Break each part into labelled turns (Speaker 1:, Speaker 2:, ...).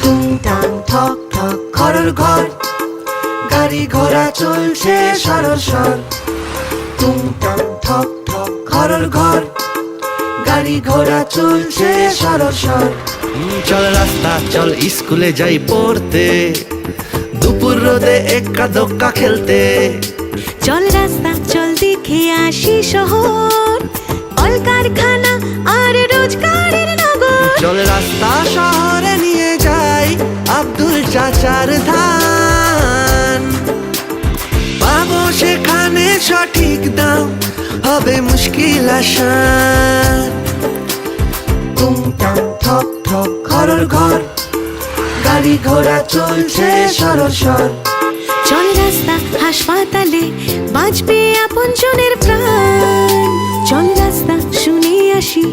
Speaker 1: টুংটাং ঠক ঠক ঘরের ঘর, গাড়ি ঘোড়া চলছে সরর সর। টুংটাং ঠক ঠক ঘরের ঘর, গাড়ি ঘোড়া চলছে সরর সর।
Speaker 2: চল রাস্তা চল স্কুলে যাই পড়তে, দুপুর রোদে এক্কা দোক্কা খেলতে।
Speaker 3: চল রাস্তা চল দেখে আসি শহর, কলকারখানা আর রোজগারের নগর।
Speaker 2: চল রাস্তা শহরে নিয়ে যাই আব্দুল চাচার ধান, পাবো সেখানে সঠিক দাম, হবে মুশকিল আসান।
Speaker 1: টুংটাং ঠক ঠক ঘরের ঘর, গাড়ি ঘোড়া চলছে সরর সর।
Speaker 3: চল রাস্তা হাসপাতালে বাঁচবে আপনজনের প্রাণ, চল রাস্তা শুনে আসি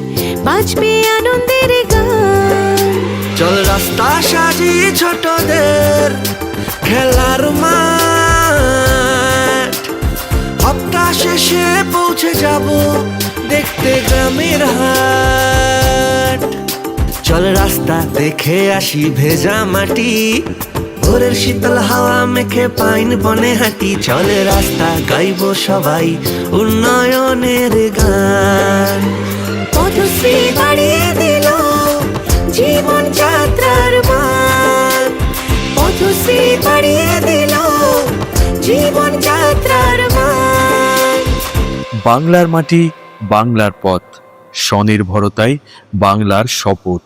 Speaker 3: বাঁচবে আনন্দের গান।
Speaker 2: চল রাস্তা সাজি ছোটদের খেলার মাঠ, হপ্তা শেষে পৌঁছে যাব দেখতে গ্রামের হাট। চল রাস্তা দেখে আসি ভেজা মাটি, ভোরের শীতল হাওয়া মেখে পাইন বনে হাঁটি। চলে রাস্তা গাইবো সবাই উন্নয়নের গান।
Speaker 3: পথশ্রী বাড়িয়ে দিল জীবন যাত্রার মান, পথশ্রী বাড়িয়ে দিল জীবন যাত্রার মান।
Speaker 4: বাংলার মাটি, বাংলার পথ, স্বনির্ভরতায় বাংলার শপথ।